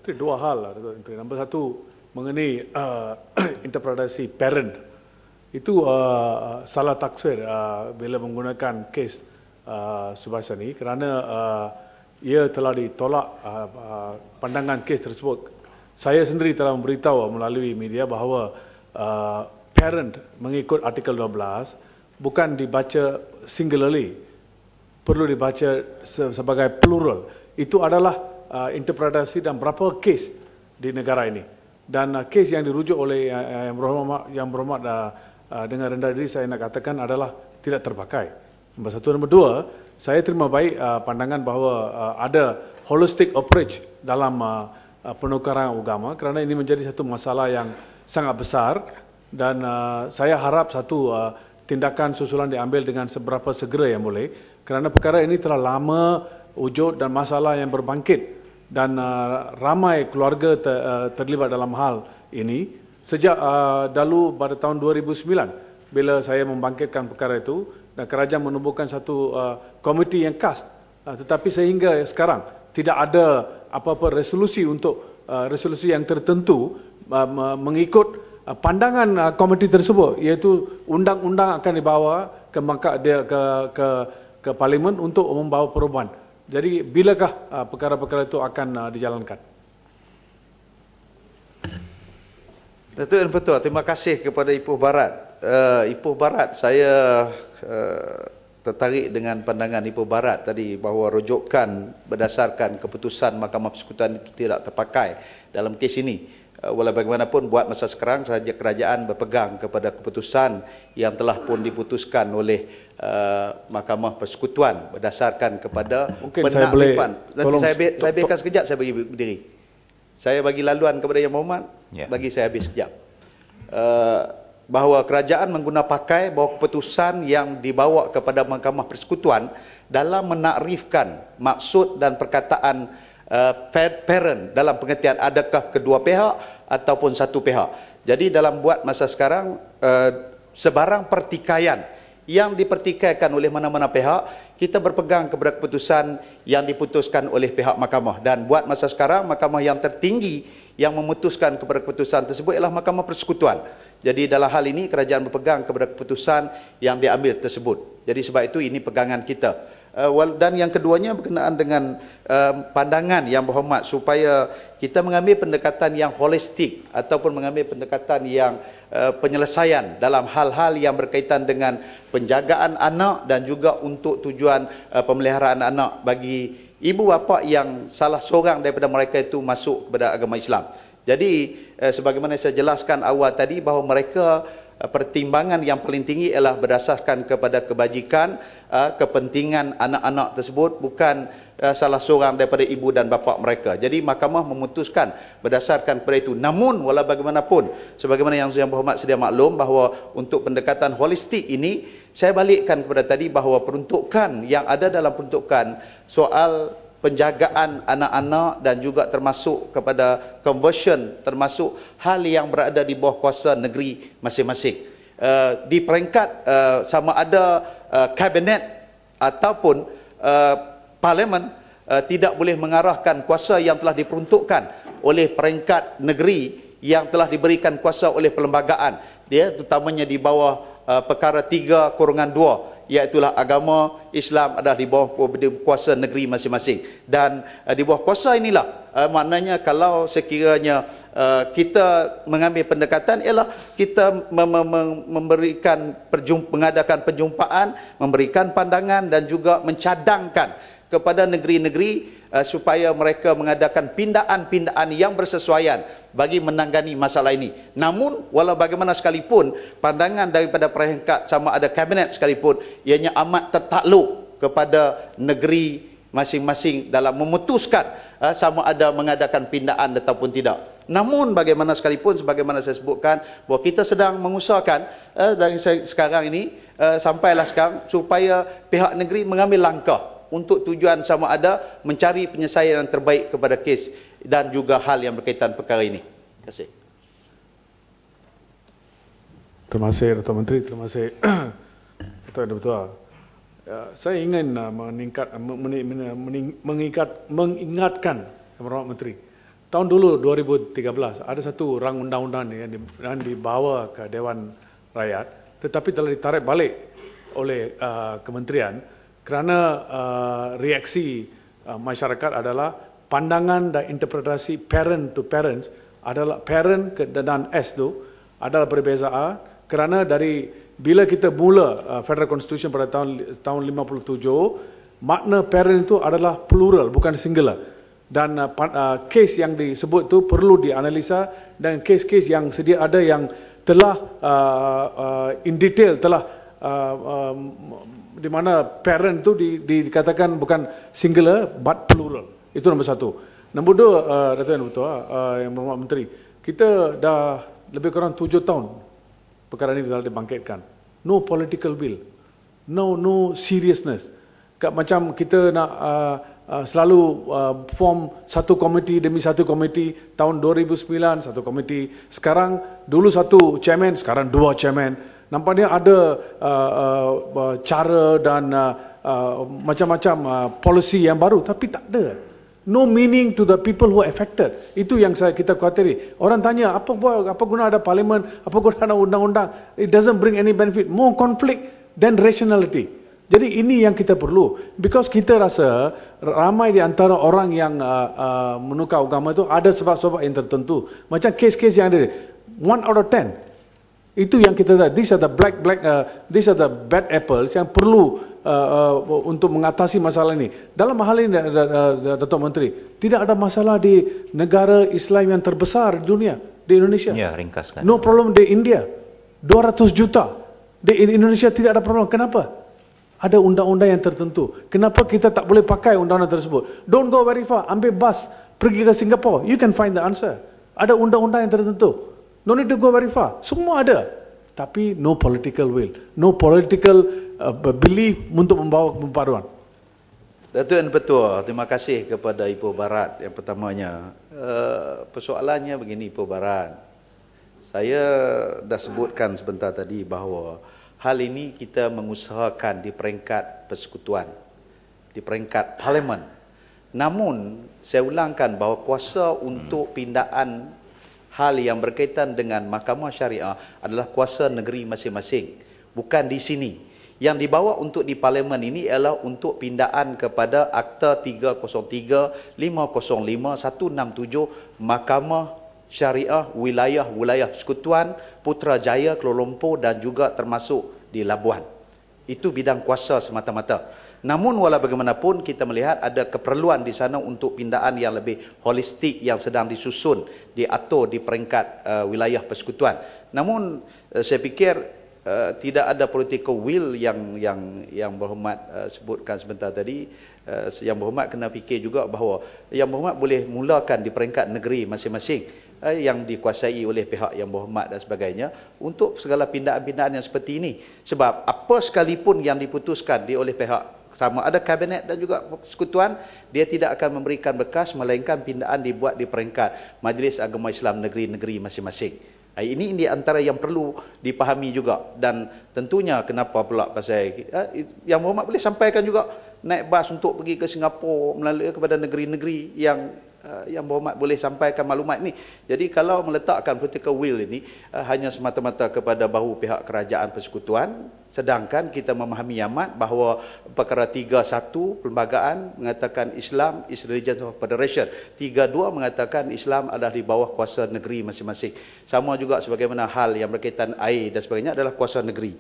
Itu dua hal lah, Datuk Menteri. Nombor satu, mengenai interpretasi parent. Itu salah taksir bila menggunakan kes Subhasa ni kerana ia telah ditolak pandangan kes tersebut. Saya sendiri telah memberitahu melalui media bahawa parent mengikut artikel 12 bukan dibaca singularly, perlu dibaca sebagai plural. Itu adalah interpretasi dan berapa kes di negara ini. Dan kes yang dirujuk oleh Yang Berhormat dengan rendah diri saya nak katakan adalah tidak terpakai. Nombor satu. Nombor dua, saya terima baik pandangan bahawa ada holistic approach dalam penukaran agama kerana ini menjadi satu masalah yang sangat besar dan saya harap satu tindakan susulan diambil dengan seberapa segera yang boleh kerana perkara ini telah lama wujud dan masalah yang berbangkit dan ramai keluarga terlibat dalam hal ini sejak dahulu pada tahun 2009 bila saya membangkitkan perkara itu dan kerajaan menubuhkan satu komiti yang khas, tetapi sehingga sekarang tidak ada apa-apa resolusi untuk resolusi yang tertentu mengikut pandangan komiti tersebut, iaitu undang-undang akan dibawa ke parlimen untuk membawa perubahan. Jadi bilakah perkara-perkara itu akan dijalankan? Datuk Yang Pertua, terima kasih kepada Ipoh Barat. Ipoh Barat, saya tertarik dengan pandangan Ipoh Barat tadi bahawa rujukan berdasarkan keputusan Mahkamah Persekutuan itu tidak terpakai dalam kes ini. Walau bagaimanapun buat masa sekarang sahaja kerajaan berpegang kepada keputusan yang telah pun diputuskan oleh Mahkamah Persekutuan berdasarkan kepada penaklifan. Nanti saya biarkan sekejap, saya bagi berdiri. Saya bagi laluan kepada Yang Berhormat, bagi saya habis sekejap. Bahawa kerajaan mengguna pakai bahawa keputusan yang dibawa kepada Mahkamah Persekutuan dalam menakrifkan maksud dan perkataan parent dalam pengertian adakah kedua pihak ataupun satu pihak. Jadi dalam buat masa sekarang sebarang pertikaian yang dipertikaikan oleh mana-mana pihak, kita berpegang kepada keputusan yang diputuskan oleh pihak mahkamah. Dan buat masa sekarang, mahkamah yang tertinggi yang memutuskan kepada keputusan tersebut ialah Mahkamah Persekutuan. Jadi dalam hal ini, kerajaan berpegang kepada keputusan yang diambil tersebut. Jadi sebab itu ini pegangan kita. Dan yang keduanya berkenaan dengan pandangan Yang Berhormat supaya kita mengambil pendekatan yang holistik ataupun mengambil pendekatan yang penyelesaian dalam hal-hal yang berkaitan dengan penjagaan anak dan juga untuk tujuan pemeliharaan anak bagi ibu bapa yang salah seorang daripada mereka itu masuk kepada agama Islam. Jadi sebagaimana saya jelaskan awal tadi bahawa mereka pertimbangan yang paling tinggi ialah berdasarkan kepada kebajikan, kepentingan anak-anak tersebut, bukan salah seorang daripada ibu dan bapa mereka. Jadi mahkamah memutuskan berdasarkan kepada itu. Namun walau bagaimanapun, sebagaimana yang Berhormat sedia maklum bahawa untuk pendekatan holistik ini, saya balikkan kepada tadi bahawa peruntukan yang ada dalam peruntukan soal penjagaan anak-anak dan juga termasuk kepada conversion, termasuk hal yang berada di bawah kuasa negeri masing-masing. Di peringkat sama ada kabinet ataupun parlimen tidak boleh mengarahkan kuasa yang telah diperuntukkan oleh peringkat negeri yang telah diberikan kuasa oleh perlembagaan. Dia terutamanya di bawah perkara 3/2, iaitulah agama Islam adalah di bawah kuasa negeri masing-masing. Dan di bawah kuasa inilah maknanya kalau sekiranya kita mengambil pendekatan ialah kita memberikan mengadakan perjumpaan, memberikan pandangan dan juga mencadangkan kepada negeri-negeri supaya mereka mengadakan pindaan-pindaan yang bersesuaian bagi menangani masalah ini. Namun walau bagaimana sekalipun, pandangan daripada peringkat sama ada kabinet sekalipun, ianya amat tertakluk kepada negeri masing-masing dalam memutuskan sama ada mengadakan pindaan ataupun tidak. Namun bagaimana sekalipun, sebagaimana saya sebutkan, bahawa kita sedang mengusahakan dari sekarang ini sampailah sekarang supaya pihak negeri mengambil langkah untuk tujuan sama ada mencari penyelesaian yang terbaik kepada kes dan juga hal yang berkaitan perkara ini. Terima kasih. Terima kasih Datuk Menteri, terima kasih Datuk Yang Bertua. Saya ingin mengingatkan Yang Berhormat Menteri tahun dulu 2013 ada satu rang undang-undang yang dibawa ke Dewan Rakyat, tetapi telah ditarik balik oleh kementerian kerana reaksi masyarakat adalah pandangan dan interpretasi parent to parents adalah parent dan S tu adalah perbezaan kerana dari bila kita mula Federal Constitution pada tahun 57, makna parent itu adalah plural bukan singular, dan kes yang disebut tu perlu dianalisa, dan kes-kes yang sedia ada yang telah in detail telah di mana parent tu dikatakan bukan singular but plural. Itu nombor satu. Nombor dua, Dato' Yang Betul, Yang Berhormat Menteri, kita dah lebih kurang 7 tahun perkara ini telah dibangkitkan. No political will, no seriousness. Macam kita nak selalu form satu komiti demi satu komiti. Tahun 2009 satu komiti, sekarang dulu satu chairman, sekarang 2 chairman. Nampaknya ada cara dan macam-macam policy yang baru, tapi tak ada. No meaning to the people who are affected. Itu yang kita khawatiri. Orang tanya, apa guna ada parlimen, apa guna ada undang-undang? It doesn't bring any benefit. More conflict than rationality. Jadi ini yang kita perlu. Because kita rasa ramai di antara orang yang menukar agama itu ada sebab-sebab yang tertentu. Macam kes-kes yang ada, 1 out of 10. Itu yang kita tahu. These are the bad apples yang perlu untuk mengatasi masalah ini. Dalam hal ini, Datuk Menteri, tidak ada masalah di negara Islam yang terbesar di dunia, di Indonesia. Ya, ringkaskan. No problem di India. 200 juta. Di Indonesia tidak ada problem. Kenapa? Ada undang-undang yang tertentu. Kenapa kita tak boleh pakai undang-undang tersebut? Don't go very far. Ambil bas, pergi ke Singapore. You can find the answer. Ada undang-undang yang tertentu. No need to go very far. Semua ada. Tapi no political will. No political belief untuk membawa pembaruan. Datuk Yang Betul, terima kasih kepada Ipoh Barat yang pertamanya. Persoalannya begini, Ipoh Barat. Saya dah sebutkan sebentar tadi bahawa hal ini kita mengusahakan di peringkat persekutuan, di peringkat parlimen. Namun, saya ulangkan bahawa kuasa untuk pindaan hal yang berkaitan dengan mahkamah syariah adalah kuasa negeri masing-masing. Bukan di sini. Yang dibawa untuk di parlimen ini ialah untuk pindaan kepada Akta 303, 505, 167 Mahkamah Syariah wilayah-wilayah Persekutuan, Putrajaya, Kuala Lumpur dan juga termasuk di Labuan. Itu bidang kuasa semata-mata. Namun walau bagaimanapun kita melihat ada keperluan di sana untuk pindaan yang lebih holistik yang sedang disusun, diatur di peringkat wilayah persekutuan. Namun saya fikir tidak ada political will yang Berhormat sebutkan sebentar tadi. Yang Berhormat kena fikir juga bahawa Yang Berhormat boleh mulakan di peringkat negeri masing-masing yang dikuasai oleh pihak Yang Berhormat dan sebagainya untuk segala pindaan-pindaan yang seperti ini. Sebab apa sekalipun yang diputuskan oleh pihak sama ada kabinet dan juga persekutuan, dia tidak akan memberikan bekas melainkan pindaan dibuat di peringkat Majlis Agama Islam negeri-negeri masing-masing. Ini di antara yang perlu dipahami juga, dan tentunya kenapa pula pasal Yang Berhormat boleh sampaikan juga naik bas untuk pergi ke Singapura melalui kepada negeri-negeri yang Berhormat boleh sampaikan maklumat ini. Jadi kalau meletakkan political will ini hanya semata-mata kepada bahu pihak kerajaan persekutuan, sedangkan kita memahami amat bahawa perkara 3.1 perlembagaan mengatakan Islam is religion of federation, 3.2 mengatakan Islam adalah di bawah kuasa negeri masing-masing. Sama juga sebagaimana hal yang berkaitan air dan sebagainya adalah kuasa negeri.